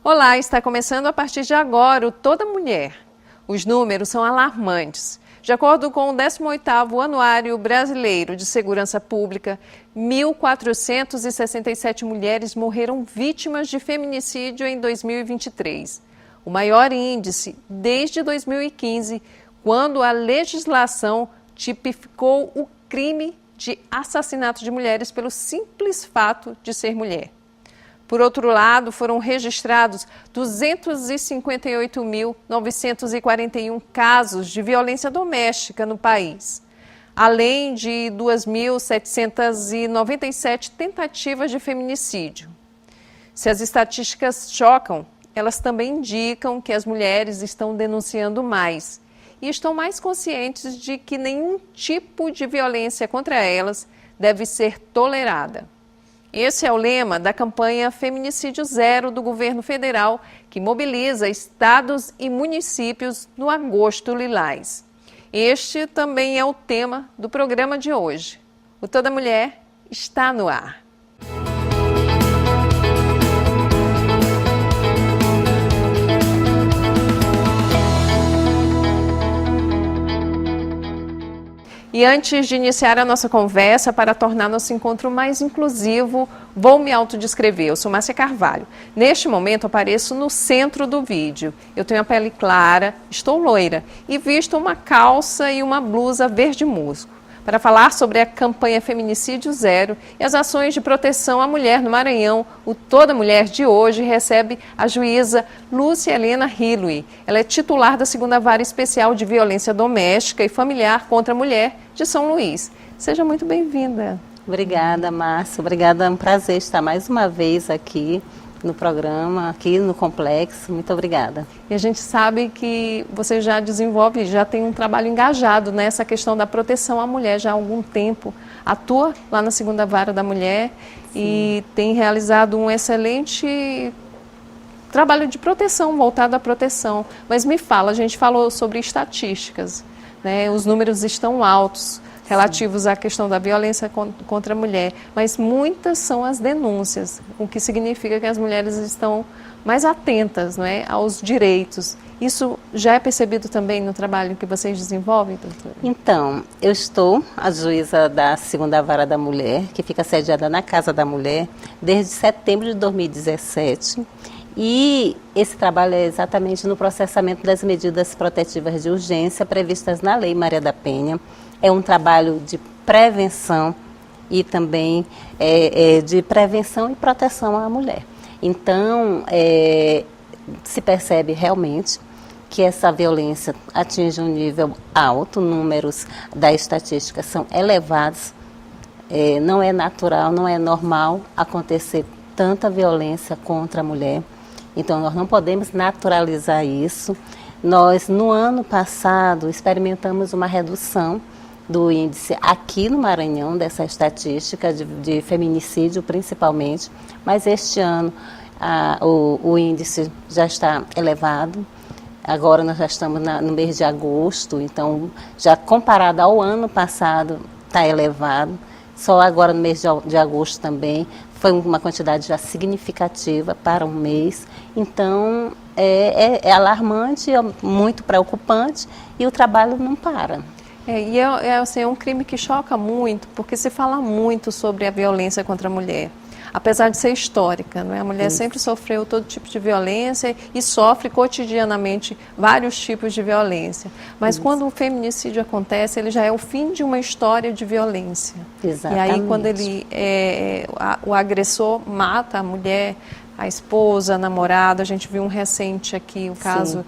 Olá, está começando a partir de agora o Toda Mulher. Os números são alarmantes. De acordo com o 18º Anuário Brasileiro de Segurança Pública, 1.467 mulheres morreram vítimas de feminicídio em 2023. O maior índice desde 2015, quando a legislação tipificou o crime de assassinato de mulheres pelo simples fato de ser mulher. Por outro lado, foram registrados 258.941 casos de violência doméstica no país, além de 2.797 tentativas de feminicídio. Se as estatísticas chocam, elas também indicam que as mulheres estão denunciando mais e estão mais conscientes de que nenhum tipo de violência contra elas deve ser tolerada. Esse é o lema da campanha Feminicídio Zero do governo federal, que mobiliza estados e municípios no Agosto Lilás. Este também é o tema do programa de hoje. O Toda Mulher está no ar. E antes de iniciar a nossa conversa, para tornar nosso encontro mais inclusivo, vou me autodescrever. Eu sou Márcia Carvalho. Neste momento, apareço no centro do vídeo. Eu tenho a pele clara, estou loira e visto uma calça e uma blusa verde musgo. Para falar sobre a campanha Feminicídio Zero e as ações de proteção à mulher no Maranhão, o Toda Mulher de hoje recebe a juíza Lúcia Helena Hilui. Ela é titular da 2ª Vara Especial de Violência Doméstica e Familiar contra a Mulher de São Luís. Seja muito bem-vinda. Obrigada, Márcia. Obrigada, é um prazer estar mais uma vez aqui no programa, aqui no Complexo. Muito obrigada. E a gente sabe que você já desenvolve, já tem um trabalho engajado nessa questão da proteção à mulher já há algum tempo. Atua lá na 2ª Vara da Mulher. Sim. E tem realizado um excelente trabalho de proteção, voltado à proteção. Mas me fala, a gente falou sobre estatísticas, né? Os números estão altos relativos à questão da violência contra a mulher, mas muitas são as denúncias, o que significa que as mulheres estão mais atentas, não é, aos direitos. Isso já é percebido também no trabalho que vocês desenvolvem, doutora? Então, eu estou a juíza da 2ª Vara da Mulher, que fica sediada na Casa da Mulher, desde setembro de 2017. E esse trabalho é exatamente no processamento das medidas protetivas de urgência previstas na Lei Maria da Penha. É um trabalho de prevenção e também de prevenção e proteção à mulher. Então, se percebe realmente que essa violência atinge um nível alto, números da estatística são elevados, não é natural, não é normal acontecer tanta violência contra a mulher. Então, nós não podemos naturalizar isso. Nós, no ano passado, experimentamos uma redução do índice aqui no Maranhão, dessa estatística de feminicídio principalmente, mas este ano o índice já está elevado. Agora nós já estamos no mês de agosto, então já comparado ao ano passado está elevado. Só agora no mês de agosto também foi uma quantidade já significativa para um mês. Então é alarmante, é muito preocupante e o trabalho não para. É um crime que choca muito, porque se fala muito sobre a violência contra a mulher, apesar de ser histórica, não é? A mulher sempre sofreu todo tipo de violência e sofre cotidianamente vários tipos de violência. Mas quando o feminicídio acontece, ele já é o fim de uma história de violência. Exatamente. E aí quando o agressor mata a mulher, a esposa, a namorada, a gente viu um recente aqui, o caso...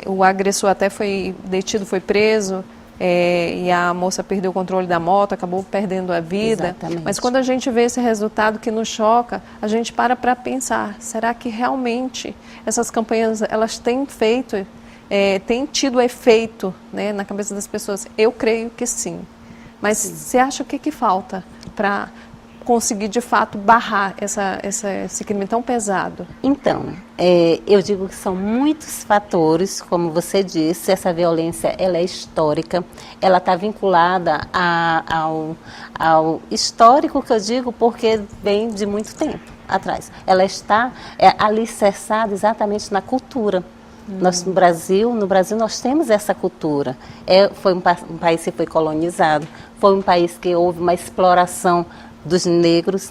o agressor até foi detido, foi preso, e a moça perdeu o controle da moto, acabou perdendo a vida. Exatamente. Mas quando a gente vê esse resultado que nos choca, a gente para pensar, será que realmente essas campanhas elas têm feito, têm tido efeito, né, na cabeça das pessoas? Eu creio que sim. Mas você acha o que falta para conseguir, de fato, barrar esse crime tão pesado? Então, eu digo que são muitos fatores, como você disse, essa violência ela é histórica, ela está vinculada ao histórico, que eu digo, porque vem de muito tempo. atrás. Ela está alicerçada exatamente na cultura. Nós, no Brasil nós temos essa cultura. Foi um país que foi colonizado, foi um país que houve uma exploração dos negros,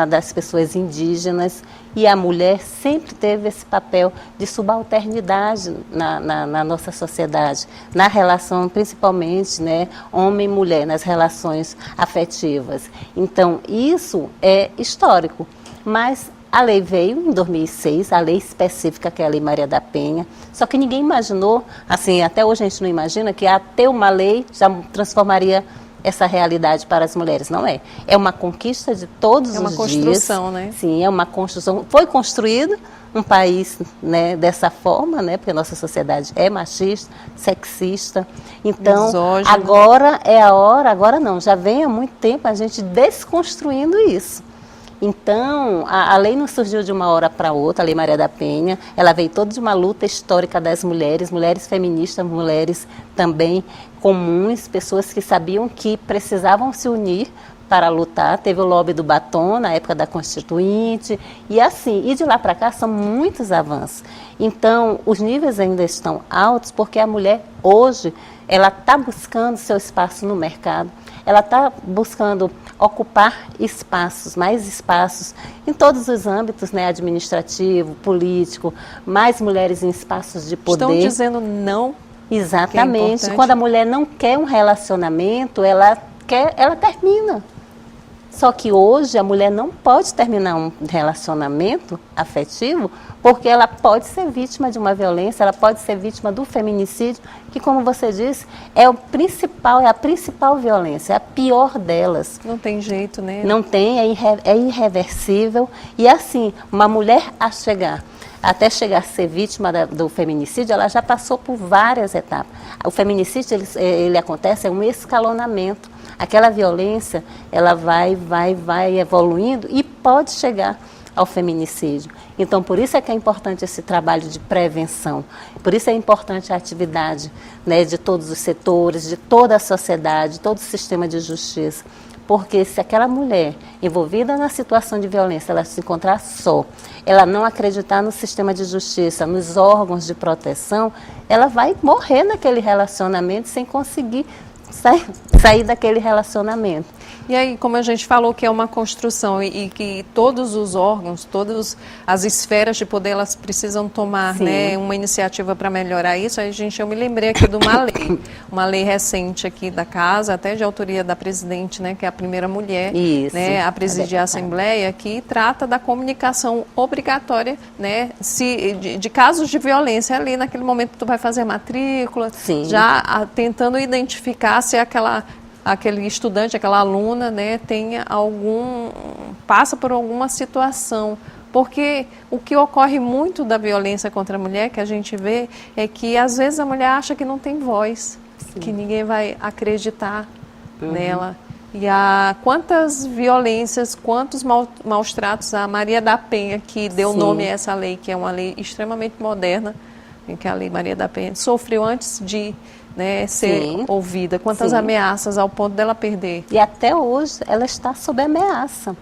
das pessoas indígenas, e a mulher sempre teve esse papel de subalternidade na nossa sociedade, na relação principalmente, né, homem e mulher, nas relações afetivas. Então, isso é histórico, mas a lei veio em 2006, a lei específica, que é a Lei Maria da Penha, só que ninguém imaginou, assim, até hoje a gente não imagina que ter uma lei já transformaria essa realidade para as mulheres. Não é. É uma conquista de todos os dias. É uma construção, né? Sim, é uma construção. Foi construído um país, né, dessa forma, né, porque a nossa sociedade é machista, sexista. Então, misógino. Agora é a hora, agora não, já vem há muito tempo a gente desconstruindo isso. Então, a lei não surgiu de uma hora para outra, a Lei Maria da Penha, ela veio toda de uma luta histórica das mulheres, mulheres feministas, mulheres também comuns, pessoas que sabiam que precisavam se unir para lutar. Teve o lobby do batom na época da Constituinte, e assim, e de lá para cá são muitos avanços. Então, os níveis ainda estão altos porque a mulher hoje, ela está buscando seu espaço no mercado, ela está buscando ocupar espaços, mais espaços em todos os âmbitos, né, administrativo, político, mais mulheres em espaços de poder. Estão dizendo não. Exatamente. Quando a mulher não quer um relacionamento, ela termina. Só que hoje a mulher não pode terminar um relacionamento afetivo porque ela pode ser vítima de uma violência, ela pode ser vítima do feminicídio, que, como você disse, é a principal violência, é a pior delas. Não tem jeito, né? Não tem, é irreversível. E assim, uma mulher até chegar a ser vítima do feminicídio, ela já passou por várias etapas. O feminicídio, ele acontece, é um escalonamento. Aquela violência, ela vai evoluindo e pode chegar ao feminicídio. Então, por isso é que é importante esse trabalho de prevenção, por isso é importante a atividade, né, de todos os setores, de toda a sociedade, todo o sistema de justiça. Porque se aquela mulher envolvida na situação de violência, ela se encontrar só, ela não acreditar no sistema de justiça, nos órgãos de proteção, ela vai morrer naquele relacionamento sem conseguir sair daquele relacionamento. E aí, como a gente falou que é uma construção e que todos os órgãos, todas as esferas de poder, elas precisam tomar, né, uma iniciativa para melhorar isso, eu me lembrei aqui de uma lei recente aqui da casa, até de autoria da presidente, né, que é a primeira mulher, né, a presidir a Assembleia, que trata da comunicação obrigatória, né, de casos de violência ali, naquele momento que tu vai fazer a matrícula, já tentando identificar se aquele estudante, aquela aluna, né, passa por alguma situação. Porque o que ocorre muito da violência contra a mulher, que a gente vê, é que às vezes a mulher acha que não tem voz, que ninguém vai acreditar nela. E quantas violências, quantos maus tratos, a Maria da Penha, que deu nome a essa lei, que é uma lei extremamente moderna, que é a Lei Maria da Penha, sofreu antes de, né, ser ouvida. Quantas ameaças ao ponto dela perder. E até hoje ela está sob ameaça.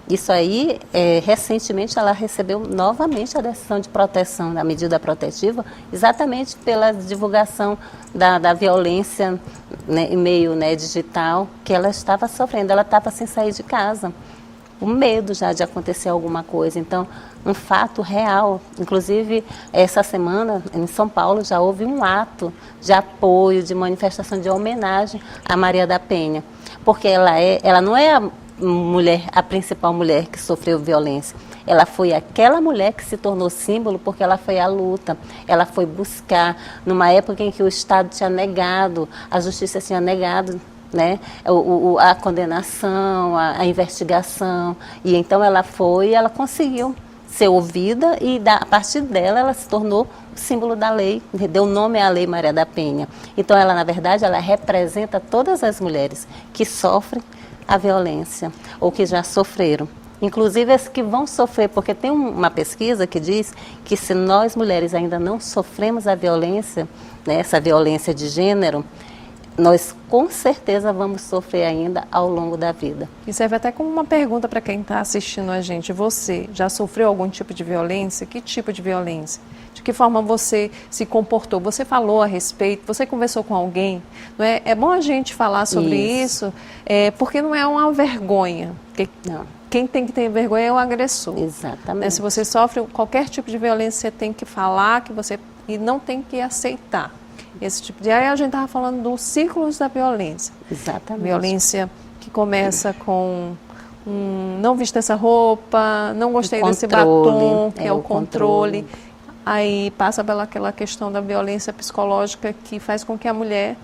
Isso aí, recentemente ela recebeu novamente a decisão de proteção, da medida protetiva, exatamente pela divulgação da violência, né, em meio, né, digital, que ela estava sofrendo. Ela estava sem sair de casa, com medo já de acontecer alguma coisa. Então, um fato real. Inclusive, essa semana, em São Paulo, já houve um ato de apoio, de manifestação, de homenagem a Maria da Penha. Porque ela não é a principal mulher que sofreu violência. Ela foi aquela mulher que se tornou símbolo porque ela foi à luta. Ela foi buscar, numa época em que o Estado tinha negado, a justiça tinha negado, né, a condenação, a investigação. E então ela conseguiu ser ouvida e a partir dela ela se tornou o símbolo da lei, deu nome à Lei Maria da Penha. Então ela, na verdade, ela representa todas as mulheres que sofrem a violência ou que já sofreram. Inclusive as que vão sofrer, porque tem uma pesquisa que diz que se nós mulheres ainda não sofremos a violência, né, essa violência de gênero, nós com certeza vamos sofrer ainda ao longo da vida. E serve até como uma pergunta para quem está assistindo a gente. Você já sofreu algum tipo de violência? Que tipo de violência? De que forma você se comportou? Você falou a respeito? Você conversou com alguém? Não é? É bom a gente falar sobre isso, porque não é uma vergonha. Porque Não. quem tem que ter vergonha é o agressor. Exatamente. Né? Se você sofre qualquer tipo de violência, você tem que falar e não tem que aceitar. Esse tipo de... Aí a gente estava falando dos ciclos da violência. Exatamente. Violência que começa com não viste essa roupa, não gostei desse batom, que é o controle. Aí passa pelaquela questão da violência psicológica que faz com que a mulher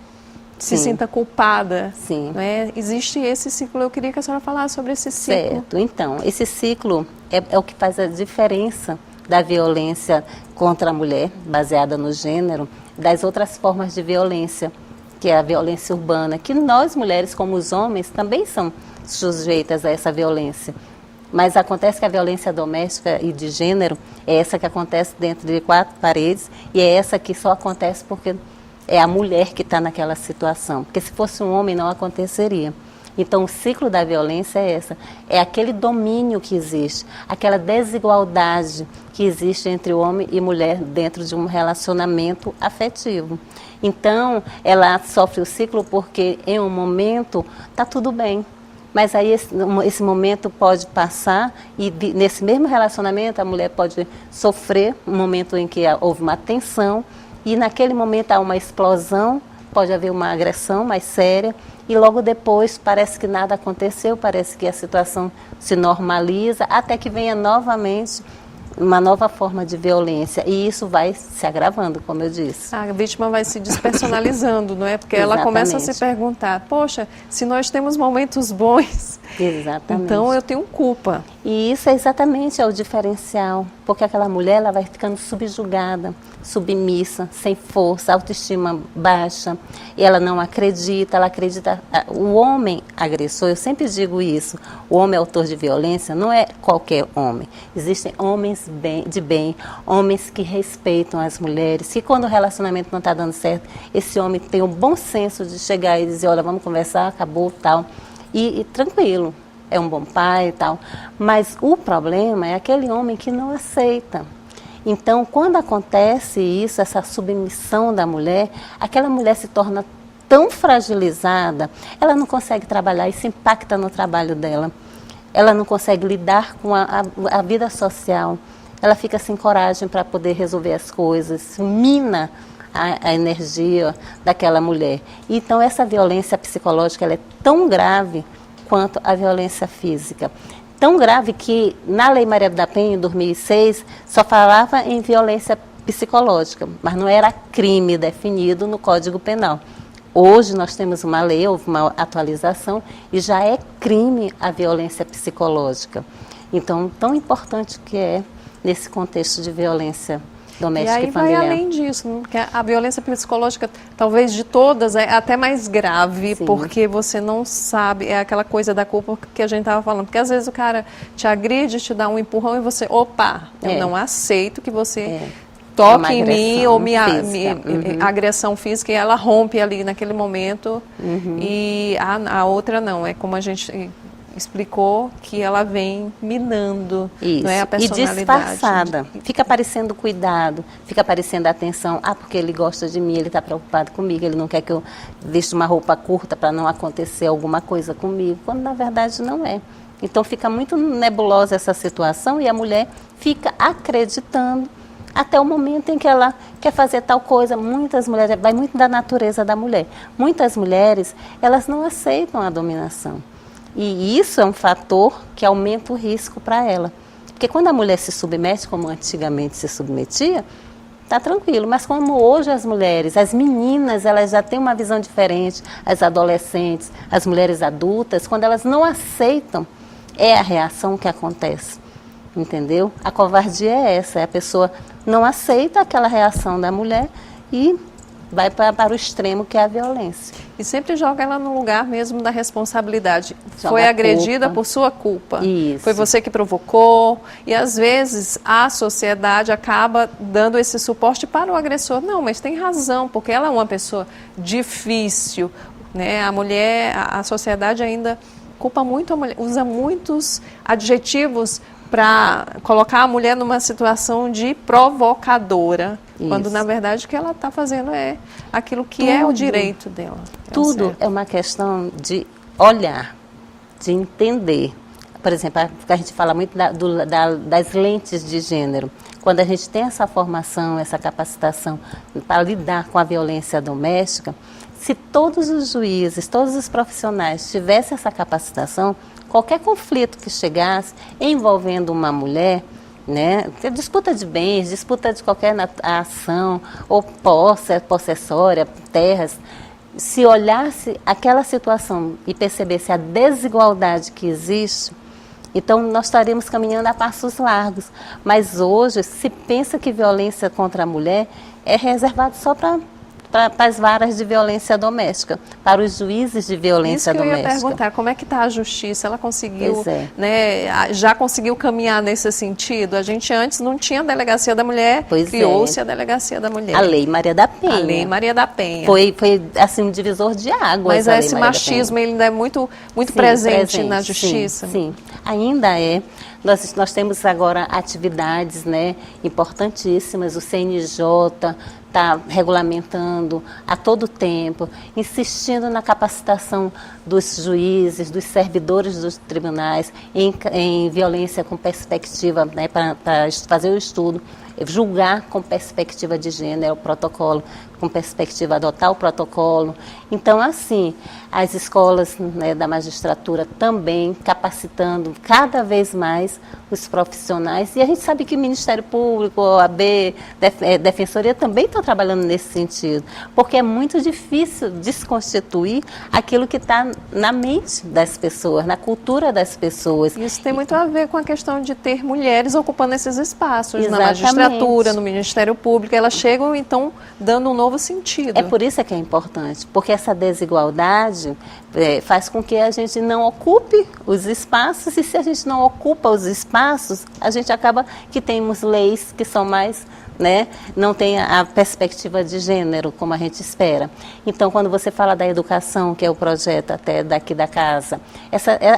se sinta culpada. Sim. Né? Existe esse ciclo, eu queria que a senhora falasse sobre esse ciclo. Certo, então, esse ciclo é o que faz a diferença da violência contra a mulher, baseada no gênero, das outras formas de violência, que é a violência urbana, que nós mulheres, como os homens, também são sujeitas a essa violência. Mas acontece que a violência doméstica e de gênero é essa que acontece dentro de 4 paredes e é essa que só acontece porque é a mulher que está naquela situação. Porque se fosse um homem não aconteceria. Então, o ciclo da violência é essa, é aquele domínio que existe, aquela desigualdade que existe entre homem e mulher dentro de um relacionamento afetivo. Então, ela sofre o ciclo porque em um momento está tudo bem, mas aí esse momento pode passar e nesse mesmo relacionamento a mulher pode sofrer um momento em que houve uma tensão e naquele momento há uma explosão, pode haver uma agressão mais séria, e logo depois parece que nada aconteceu, parece que a situação se normaliza, até que venha novamente uma nova forma de violência. E isso vai se agravando, como eu disse. A vítima vai se despersonalizando, não é? Porque ela começa a se perguntar, poxa, se nós temos momentos bons, exatamente, então eu tenho culpa. E isso é exatamente o diferencial, porque aquela mulher ela vai ficando subjugada, submissa, sem força, autoestima baixa, e ela não acredita, ela acredita... O homem agressor, eu sempre digo isso, o homem autor de violência não é qualquer homem. Existem homens de bem, homens que respeitam as mulheres, que quando o relacionamento não está dando certo, esse homem tem o bom senso de chegar e dizer, olha, vamos conversar, acabou, tal, e tranquilo. É um bom pai e tal, mas o problema é aquele homem que não aceita. Então, quando acontece isso, essa submissão da mulher, aquela mulher se torna tão fragilizada, ela não consegue trabalhar, isso impacta no trabalho dela. Ela não consegue lidar com a vida social, ela fica sem coragem para poder resolver as coisas, mina a energia daquela mulher. Então, essa violência psicológica ela é tão grave quanto a violência física. Tão grave que na Lei Maria da Penha, em 2006, só falava em violência psicológica, mas não era crime definido no Código Penal. Hoje nós temos uma lei, houve uma atualização, e já é crime a violência psicológica. Então, tão importante que é nesse contexto de violência doméstica e familiar. Vai além disso, né? Porque a violência psicológica, talvez de todas, é até mais grave, sim, porque você não sabe, é aquela coisa da culpa que a gente estava falando, porque às vezes o cara te agride, te dá um empurrão e você, opa, eu não aceito que você toque em mim, ou agressão física, e ela rompe ali naquele momento, e a outra não, é como a gente explicou, que ela vem minando, isso, não é, a personalidade. E disfarçada, fica parecendo cuidado, fica parecendo atenção, porque ele gosta de mim, ele está preocupado comigo, ele não quer que eu vista uma roupa curta para não acontecer alguma coisa comigo, quando na verdade não é. Então fica muito nebulosa essa situação e a mulher fica acreditando até o momento em que ela quer fazer tal coisa. Muitas mulheres, vai muito da natureza da mulher, muitas mulheres, elas não aceitam a dominação. E isso é um fator que aumenta o risco para ela. Porque quando a mulher se submete, como antigamente se submetia, está tranquilo. Mas como hoje as mulheres, as meninas, elas já têm uma visão diferente, as adolescentes, as mulheres adultas, quando elas não aceitam, é a reação que acontece. Entendeu? A covardia é essa, a pessoa não aceita aquela reação da mulher e vai para o extremo que é a violência. e sempre joga ela no lugar mesmo da responsabilidade. Joga Foi a agredida culpa. por sua culpa. Isso. Foi você que provocou. E às vezes a sociedade acaba dando esse suporte para o agressor. Não, mas tem razão, porque ela é uma pessoa difícil, né? A mulher, a sociedade ainda culpa muito a mulher, usa muitos adjetivos para colocar a mulher numa situação de provocadora, quando na verdade o que ela está fazendo é aquilo que é o direito dela. Tudo é uma questão de olhar, de entender. Por exemplo, a gente fala muito das lentes de gênero. Quando a gente tem essa formação, essa capacitação para lidar com a violência doméstica, se todos os juízes, todos os profissionais tivessem essa capacitação, qualquer conflito que chegasse envolvendo uma mulher, né, disputa de bens, disputa de qualquer ação, ou possessória, terras, se olhasse aquela situação e percebesse a desigualdade que existe, então nós estaremos caminhando a passos largos. Mas hoje se pensa que violência contra a mulher é reservado só para as varas de violência doméstica, para os juízes de violência doméstica. Isso que eu ia perguntar, como é que está a justiça? Ela conseguiu, né, já conseguiu caminhar nesse sentido? A gente antes não tinha a Delegacia da Mulher, criou-se a Delegacia da Mulher. A Lei Maria da Penha. A Lei Maria da Penha. Foi assim, um divisor de águas. Mas esse machismo ele ainda é muito presente na justiça? Sim, ainda é. Nós temos agora atividades, né, importantíssimas, o CNJ está regulamentando a todo tempo, insistindo na capacitação dos juízes, dos servidores dos tribunais em violência com perspectiva, né, para fazer o estudo, julgar com perspectiva de gênero, o protocolo, com perspectiva, adotar o protocolo. Então, assim, as escolas, né, da magistratura também capacitando cada vez mais os profissionais. E a gente sabe que o Ministério Público, OAB, Defensoria também estão trabalhando nesse sentido, porque é muito difícil desconstituir aquilo que está na mente das pessoas, na cultura das pessoas. Isso tem muito a ver com a questão de ter mulheres ocupando esses espaços na magistratura, no Ministério Público. Elas chegam, então, dando um novo sentido. É por isso que é importante, porque essa desigualdade faz com que a gente não ocupe os espaços, e se a gente não ocupa os espaços, a gente acaba que temos leis que são mais, né, não tem a perspectiva de gênero como a gente espera. Então, quando você fala da educação, que é o projeto até daqui da casa,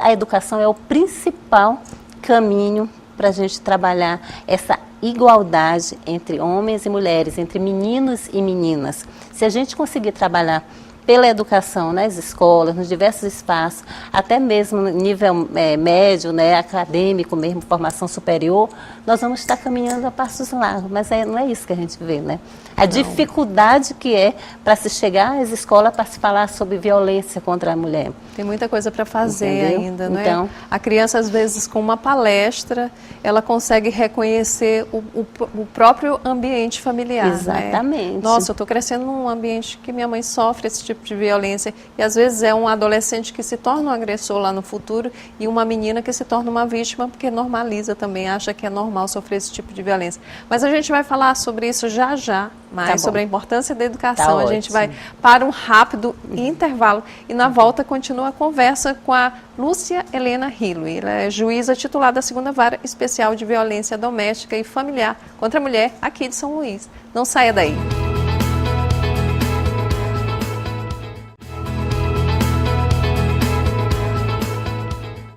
a educação é o principal caminho para a gente trabalhar essa igualdade entre homens e mulheres, entre meninos e meninas. Se a gente conseguir trabalhar pela educação nas escolas, nos diversos espaços, até mesmo no nível médio, né, acadêmico mesmo, formação superior, nós vamos estar caminhando a passos largos, mas não é isso que a gente vê, né? A dificuldade que é para se chegar às escolas para se falar sobre violência contra a mulher. Tem muita coisa para fazer ainda, não é? Então, a criança, às vezes, com uma palestra, ela consegue reconhecer o próprio ambiente familiar. Exatamente. Né? Nossa, eu estou crescendo num ambiente que minha mãe sofre esse tipo de violência. E, às vezes, é um adolescente que se torna um agressor lá no futuro e uma menina que se torna uma vítima porque normaliza também, acha que é normal sofrer esse tipo de violência. Mas a gente vai falar sobre isso já, mais sobre a importância da educação. A gente vai para um rápido intervalo e na volta continua a conversa com a Lúcia Helena Hilui. Ela é juíza titular da 2ª Vara Especial de Violência Doméstica e Familiar contra a Mulher aqui de São Luís. Não saia daí.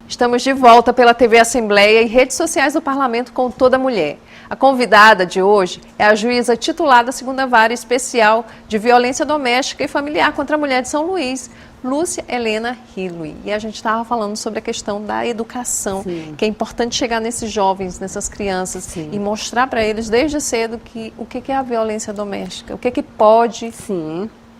Estamos de volta pela TV Assembleia e redes sociais do Parlamento com Toda Mulher. A convidada de hoje é a juíza titular da 2ª Vara Especial de Violência Doméstica e Familiar contra a Mulher de São Luís, Lúcia Helena Hilui. E a gente estava falando sobre a questão da educação, que é importante chegar nesses jovens, nessas crianças, e mostrar para eles desde cedo o que é a violência doméstica, o que pode...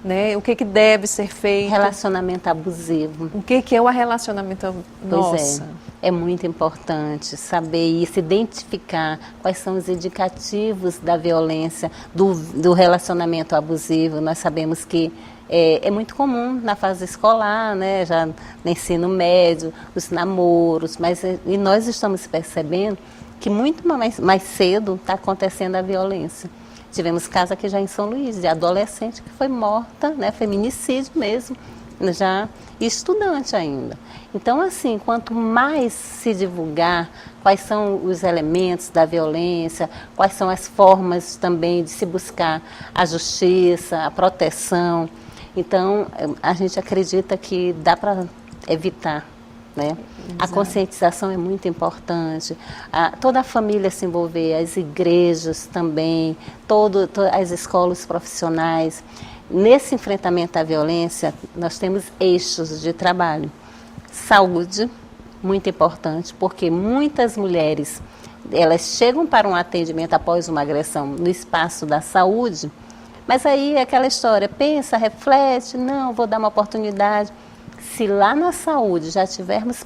Né? O que deve ser feito. Relacionamento abusivo. O que é o relacionamento abusivo? Nossa. É muito importante saber isso, identificar quais são os indicativos da violência, do relacionamento abusivo. Nós sabemos que é muito comum na fase escolar, né? Já no ensino médio, os namoros, e nós estamos percebendo que muito mais cedo está acontecendo a violência. Tivemos caso aqui já em São Luís, de adolescente que foi morta, né, feminicídio mesmo, já estudante ainda. Então, assim, quanto mais se divulgar quais são os elementos da violência, quais são as formas também de se buscar a justiça, a proteção, então a gente acredita que dá para evitar, né? A conscientização é muito importante, toda a família se envolver, as igrejas também, as escolas profissionais. Nesse enfrentamento à violência, nós temos eixos de trabalho. Saúde, muito importante, porque muitas mulheres, elas chegam para um atendimento após uma agressão no espaço da saúde, mas aí é aquela história, pensa, reflete, não, vou dar uma oportunidade. Se lá na saúde já tivermos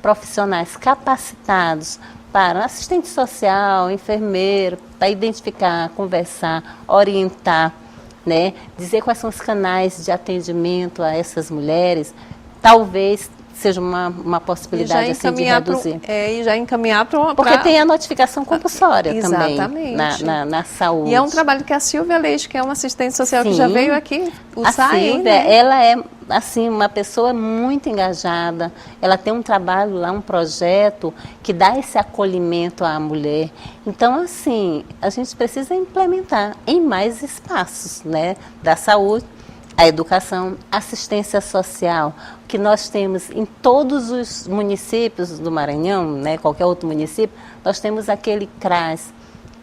profissionais capacitados para assistente social, enfermeiro, para identificar, conversar, orientar, né, dizer quais são os canais de atendimento a essas mulheres, talvez seja uma possibilidade assim, de reduzir. E já encaminhar para uma... Porque tem a notificação compulsória Exatamente. Também na saúde. E é um trabalho que a Silvia Leite, que é uma assistente social, sim, que já veio aqui, a Silvia, né? Ela é assim, uma pessoa muito engajada, ela tem um trabalho lá, um projeto que dá esse acolhimento à mulher. Então, assim, a gente precisa implementar em mais espaços, né, da saúde, a educação, assistência social, que nós temos em todos os municípios do Maranhão, né, qualquer outro município, nós temos aquele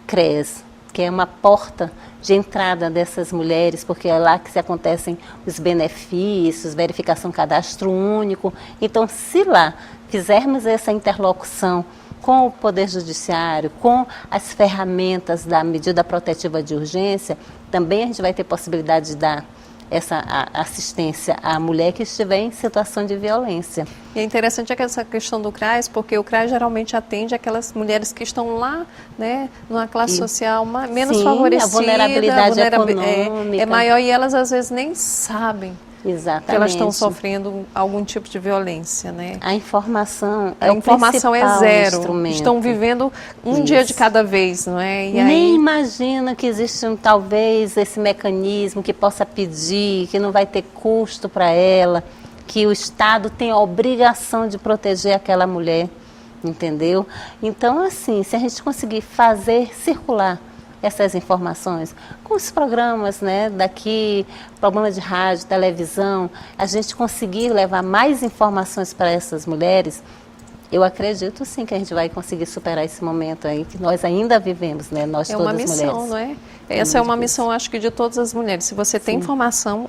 CRES, que é uma porta de entrada dessas mulheres, porque é lá que se acontecem os benefícios, verificação cadastro único. Então, se lá fizermos essa interlocução com o Poder Judiciário, com as ferramentas da medida protetiva de urgência, também a gente vai ter possibilidade de dar essa assistência à mulher que estiver em situação de violência. E é interessante essa questão do CRAS, porque o CRAS geralmente atende aquelas mulheres que estão lá, né, numa classe social menos favorecida. A vulnerabilidade econômica é maior e elas às vezes nem sabem. Exatamente. Que elas estão sofrendo algum tipo de violência, né? A informação é zero. Instrumento. Estão vivendo um dia de cada vez, não é? E nem imagina que existe talvez esse mecanismo que possa pedir, que não vai ter custo para ela, que o Estado tem a obrigação de proteger aquela mulher, entendeu? Então, assim, se a gente conseguir fazer circular essas informações, com os programas, né, daqui, programa de rádio, televisão, a gente conseguir levar mais informações para essas mulheres, eu acredito sim que a gente vai conseguir superar esse momento aí que nós ainda vivemos, né, nós todas mulheres. É uma missão, não é? Essa é uma missão, acho que de todas as mulheres. Se você tem informação,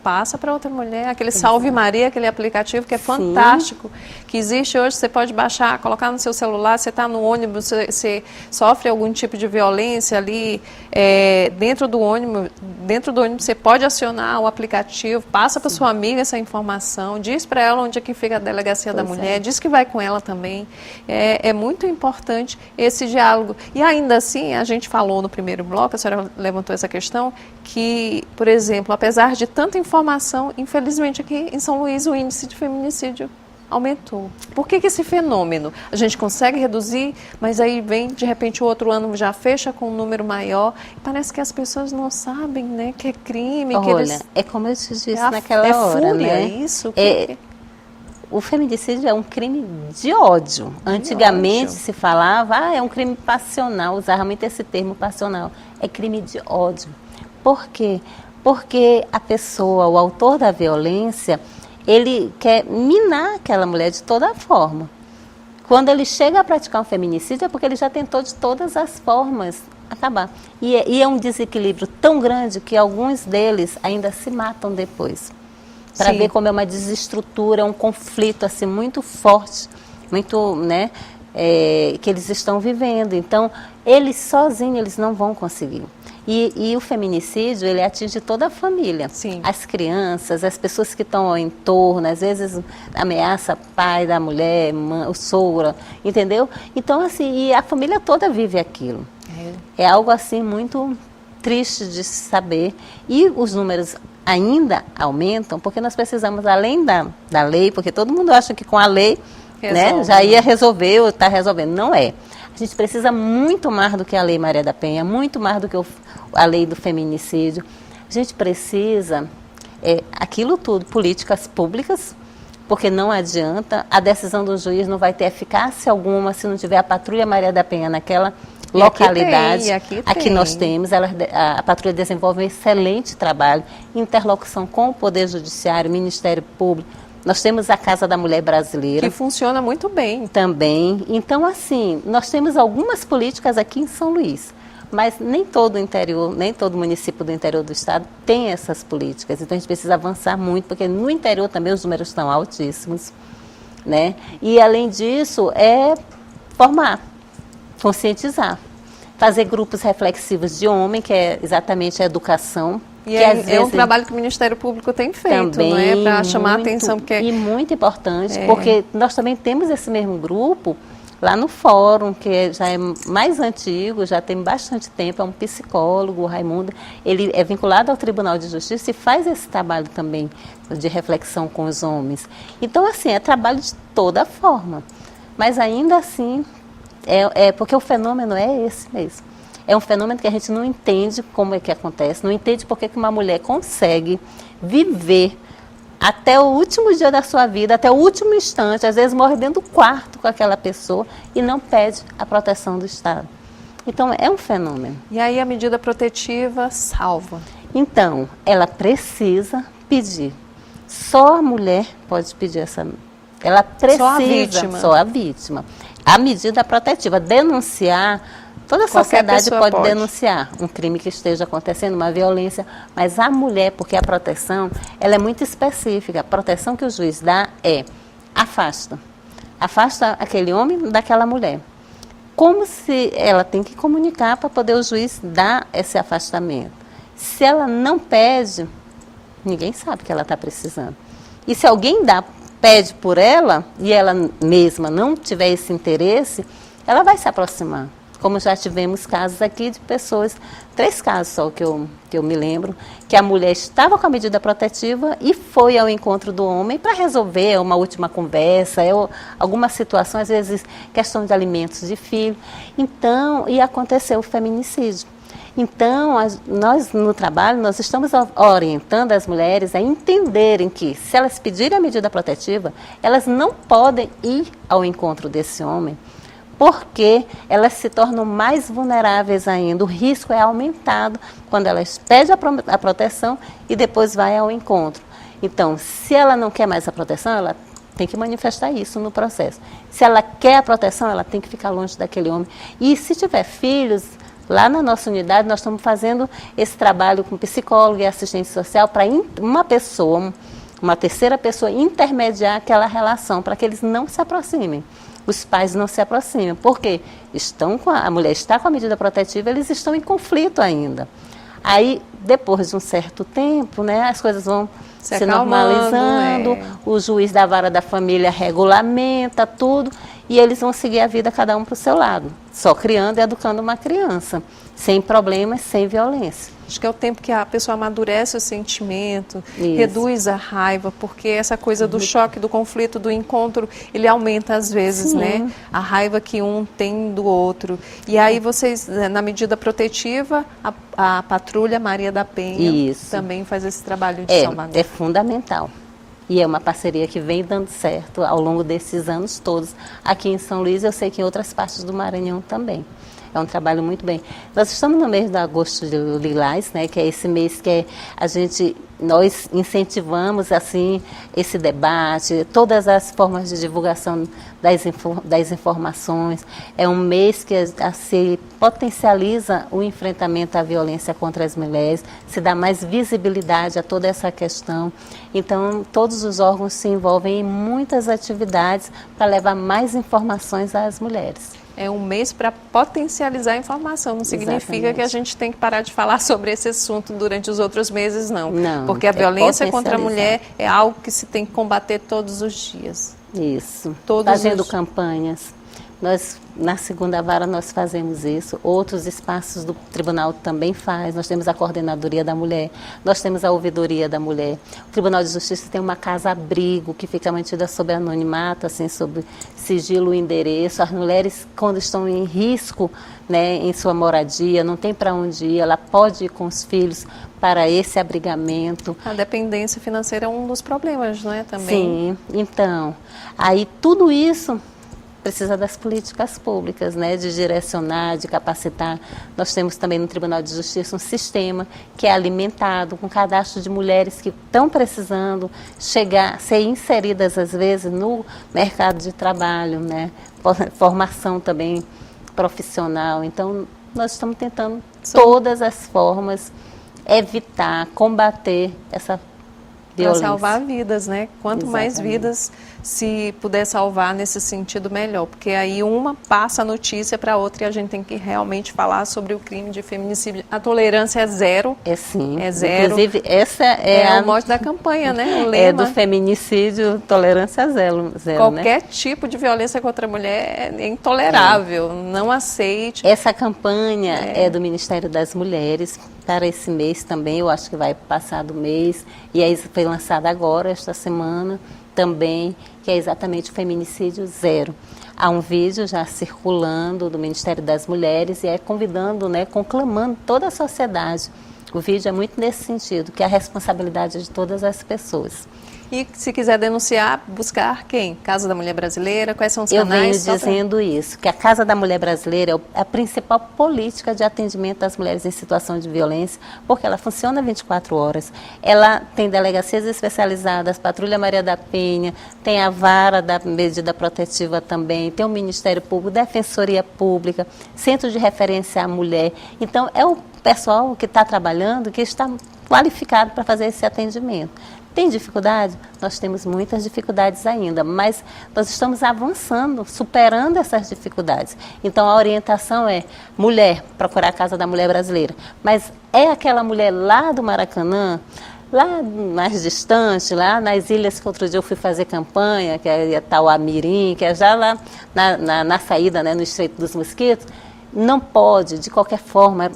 passa para outra mulher, aquele Salve Maria, aquele aplicativo que é fantástico, que existe hoje, você pode baixar, colocar no seu celular, você está no ônibus, você sofre algum tipo de violência ali, dentro do ônibus você pode acionar o aplicativo, passa para sua amiga essa informação, diz para ela onde é que fica a delegacia da mulher, diz que vai com ela também. É muito importante esse diálogo. E ainda assim, a gente falou no primeiro bloco, a senhora levantou essa questão, que, por exemplo, apesar de tanta informação, infelizmente aqui em São Luís o índice de feminicídio aumentou. Por que esse fenômeno? A gente consegue reduzir, mas aí vem, de repente, o outro ano já fecha com um número maior. E parece que as pessoas não sabem, né, que é crime. Olha, que eles... é como eu te disse naquela hora, fúria, né? Isso? O feminicídio é um crime de ódio. Antigamente se falava, é um crime passional, usava muito esse termo passional. É crime de ódio. Por quê? Porque a pessoa, o autor da violência, ele quer minar aquela mulher de toda forma. Quando ele chega a praticar um feminicídio é porque ele já tentou de todas as formas acabar. E é um desequilíbrio tão grande que alguns deles ainda se matam depois. Para ver como é uma desestrutura, um conflito assim, muito forte, muito, né, que eles estão vivendo. Então, eles sozinhos eles não vão conseguir. E o feminicídio, ele atinge toda a família. Sim. As crianças, as pessoas que estão ao entorno, às vezes ameaça pai da mulher, mãe, o sogra, entendeu? Então, assim, e a família toda vive aquilo. É algo, assim, muito triste de se saber. E os números ainda aumentam, porque nós precisamos, além da lei, porque todo mundo acha que com a lei, né, já ia resolver ou está resolvendo. Não é. A A gente precisa muito mais do que a Lei Maria da Penha, muito mais do que a lei do feminicídio. A gente precisa, aquilo tudo, políticas públicas, porque não adianta, a decisão do juiz não vai ter eficácia alguma se não tiver a Patrulha Maria da Penha naquela localidade. Aqui nós temos, a Patrulha desenvolve um excelente trabalho, interlocução com o Poder Judiciário, Ministério Público. Nós temos a Casa da Mulher Brasileira. Que funciona muito bem. Também. Então, assim, nós temos algumas políticas aqui em São Luís, mas nem todo o interior, nem todo município do interior do estado tem essas políticas. Então, a gente precisa avançar muito, porque no interior também os números estão altíssimos, né? E, além disso, formar, conscientizar, fazer grupos reflexivos de homem, que é exatamente a educação. E é um trabalho que o Ministério Público tem feito, também, não é? Para chamar a atenção. Porque e muito importante, porque nós também temos esse mesmo grupo lá no fórum, que já é mais antigo, já tem bastante tempo, é um psicólogo, o Raimundo, ele é vinculado ao Tribunal de Justiça e faz esse trabalho também de reflexão com os homens. Então, assim, é trabalho de toda forma, mas ainda assim, porque o fenômeno é esse mesmo. É um fenômeno que a gente não entende como é que acontece, não entende por que uma mulher consegue viver até o último dia da sua vida, até o último instante, às vezes morre dentro do quarto com aquela pessoa e não pede a proteção do Estado. Então, é um fenômeno. E aí a medida protetiva salva? Então, ela precisa pedir. Só a mulher pode pedir essa... Ela precisa... Só a vítima? Só a vítima. A medida protetiva, denunciar... Toda a sociedade pode denunciar um crime que esteja acontecendo, uma violência, mas a mulher, porque a proteção, ela é muito específica. A proteção que o juiz dá afasta. Afasta aquele homem daquela mulher. Como se ela tem que comunicar para poder o juiz dar esse afastamento. Se ela não pede, ninguém sabe que ela está precisando. E se alguém pede por ela, e ela mesma não tiver esse interesse, ela vai se aproximar. Como já tivemos casos aqui de pessoas, 3 casos só que eu me lembro, que a mulher estava com a medida protetiva e foi ao encontro do homem para resolver uma última conversa, alguma situação, às vezes questão de alimentos de filho. Então, e aconteceu o feminicídio. Então, nós no trabalho, nós estamos orientando as mulheres a entenderem que, se elas pedirem a medida protetiva, elas não podem ir ao encontro desse homem, porque elas se tornam mais vulneráveis ainda. O risco é aumentado quando elas pedem a proteção e depois vai ao encontro. Então, se ela não quer mais a proteção, ela tem que manifestar isso no processo. Se ela quer a proteção, ela tem que ficar longe daquele homem. E se tiver filhos, lá na nossa unidade, nós estamos fazendo esse trabalho com psicólogo e assistente social para uma pessoa, uma terceira pessoa, intermediar aquela relação, para que eles não se aproximem. Os pais não se aproximam, porque a mulher está com a medida protetiva, eles estão em conflito ainda. Aí, depois de um certo tempo, né, as coisas vão se normalizando, o juiz da vara da família regulamenta tudo, e eles vão seguir a vida cada um para o seu lado, só criando e educando uma criança, sem problemas, sem violência. Acho que é o tempo que a pessoa amadurece o sentimento, reduz a raiva, porque essa coisa do choque, do conflito, do encontro, ele aumenta às vezes, né? A raiva que um tem do outro. E aí vocês, na medida protetiva, a Patrulha Maria da Penha também faz esse trabalho de salvaguarda. É fundamental. E é uma parceria que vem dando certo ao longo desses anos todos. Aqui em São Luís, eu sei que em outras partes do Maranhão também. É um trabalho muito bem. Nós estamos no mês de agosto de Lilás, né, que é esse mês que nós incentivamos assim, esse debate, todas as formas de divulgação das informações. É um mês que se potencializa o enfrentamento à violência contra as mulheres, se dá mais visibilidade a toda essa questão. Então, todos os órgãos se envolvem em muitas atividades para levar mais informações às mulheres. É um mês para potencializar a informação, não significa que a gente tem que parar de falar sobre esse assunto durante os outros meses, não. Porque a violência contra a mulher é algo que se tem que combater todos os dias. Isso, fazendo campanhas, Nós, na segunda vara, nós fazemos isso. Outros espaços do tribunal também faz. Nós temos a Coordenadoria da Mulher, nós temos a Ouvidoria da Mulher. O Tribunal de Justiça tem uma casa-abrigo que fica mantida sob anonimato, assim, sob sigilo e endereço. As mulheres, quando estão em risco, né, em sua moradia, não tem para onde ir, ela pode ir com os filhos para esse abrigamento. A dependência financeira é um dos problemas, não é? Também. Sim, então, aí tudo isso precisa das políticas públicas, né, de direcionar, de capacitar. Nós temos também no Tribunal de Justiça um sistema que é alimentado com cadastro de mulheres que estão precisando ser inseridas, às vezes, no mercado de trabalho, né, formação também profissional. Então, nós estamos tentando todas as formas evitar, combater essa violência. Para salvar vidas, né? Quanto Exatamente. mais vidas se puder salvar nesse sentido, melhor. Porque aí uma passa a notícia para outra e a gente tem que realmente falar sobre o crime de feminicídio. A tolerância é zero. É sim. É zero. Inclusive, essa é o mote da campanha, né? O É lema. do feminicídio, tolerância zero, Qualquer né? tipo de violência contra a mulher é intolerável. Não aceite. Essa campanha é do Ministério das Mulheres para esse mês também. Eu acho que vai passar do mês. E aí foi lançada agora, esta semana, também, que é exatamente o feminicídio zero. Há um vídeo já circulando do Ministério das Mulheres e é convidando, né, conclamando toda a sociedade. O vídeo é muito nesse sentido, que é a responsabilidade de todas as pessoas. E se quiser denunciar, buscar quem? Casa da Mulher Brasileira? Quais são os Eu canais? venho dizendo isso, que a Casa da Mulher Brasileira é a principal política de atendimento das mulheres em situação de violência, porque ela funciona 24 horas. Ela tem delegacias especializadas, Patrulha Maria da Penha, tem a vara da medida protetiva também, tem o Ministério Público, Defensoria Pública, Centro de Referência à Mulher. Então, é o pessoal que está trabalhando, que está qualificado para fazer esse atendimento. Tem dificuldade? Nós temos muitas dificuldades ainda, mas nós estamos avançando, superando essas dificuldades. Então, a orientação é mulher, procurar a Casa da Mulher Brasileira. Mas é aquela mulher lá do Maracanã, lá mais distante, lá nas ilhas que outro dia eu fui fazer campanha, que é Itauamirim, que é já lá na saída, né, no Estreito dos Mosquitos, não pode, de qualquer forma,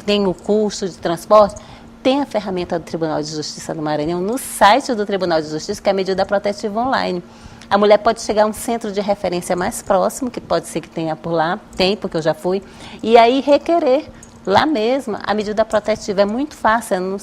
tem o custo de transporte. Tem a ferramenta do Tribunal de Justiça do Maranhão no site do Tribunal de Justiça, que é a medida protetiva online. A mulher pode chegar a um centro de referência mais próximo, que pode ser que tenha por lá, tem, porque eu já fui, e aí requerer lá mesmo a medida protetiva. É muito fácil,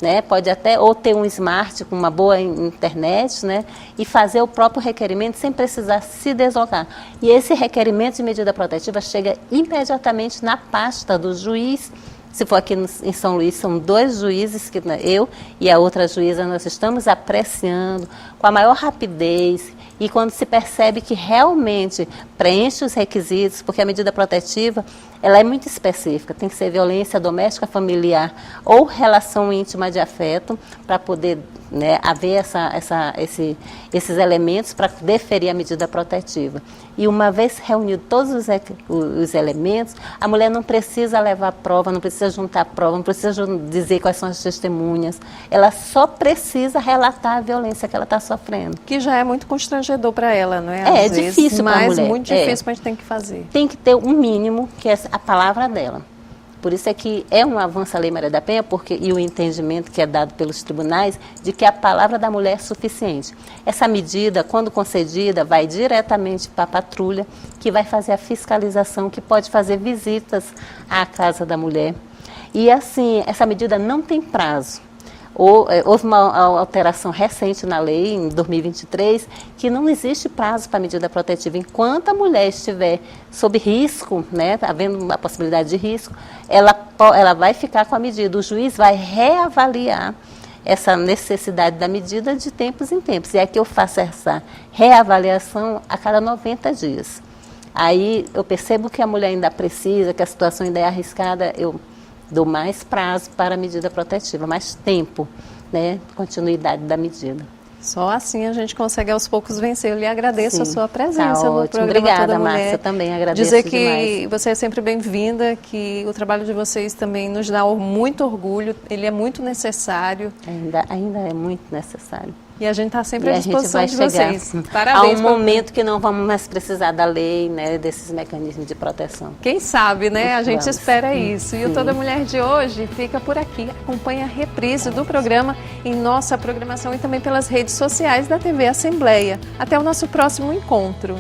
né? Pode até ou ter um smart com uma boa internet, né? E fazer o próprio requerimento sem precisar se deslocar. E esse requerimento de medida protetiva chega imediatamente na pasta do juiz. Se for aqui em São Luís, são 2 juízes, que eu e a outra juíza, nós estamos apreciando com a maior rapidez e quando se percebe que realmente preenche os requisitos, porque a medida protetiva ela é muito específica, tem que ser violência doméstica, familiar ou relação íntima de afeto para poder, né, haver esses elementos para deferir a medida protetiva. E uma vez reunido todos os elementos, a mulher não precisa levar prova, não precisa juntar prova, não precisa dizer quais são as testemunhas, ela só precisa relatar a violência que ela está sofrendo. Que já é muito constrangedor para ela, não é? É difícil para a mulher. Mas muito difícil, mas a gente tem que fazer. Tem que ter um mínimo, que é a palavra dela. Por isso é que é um avanço a Lei Maria da Penha, e o entendimento que é dado pelos tribunais de que a palavra da mulher é suficiente. Essa medida, quando concedida, vai diretamente para a patrulha, que vai fazer a fiscalização, que pode fazer visitas à Casa da Mulher. E assim, essa medida não tem prazo. Houve uma alteração recente na lei, em 2023, que não existe prazo para a medida protetiva. Enquanto a mulher estiver sob risco, né, havendo uma possibilidade de risco, ela vai ficar com a medida. O juiz vai reavaliar essa necessidade da medida de tempos em tempos. E é que eu faço essa reavaliação a cada 90 dias. Aí eu percebo que a mulher ainda precisa, que a situação ainda é arriscada, eu dou mais prazo para a medida protetiva, mais tempo, né, continuidade da medida. Só assim a gente consegue aos poucos vencer. Eu lhe agradeço a sua presença tá no ótimo. programa Obrigada, Toda Mulher. Márcia, também agradeço Dizer que demais. você é sempre bem-vinda, que o trabalho de vocês também nos dá muito orgulho, ele é muito necessário. Ainda é muito necessário. E a gente está sempre E à a gente disposição vai de chegar vocês. a Parabéns. um momento que não vamos mais precisar da lei, né, desses mecanismos de proteção. Quem sabe, né? A gente Vamos. espera isso. E o Sim. Toda Mulher de hoje fica por aqui. Acompanhe a reprise do programa em nossa programação e também pelas redes sociais da TV Assembleia. Até o nosso próximo encontro.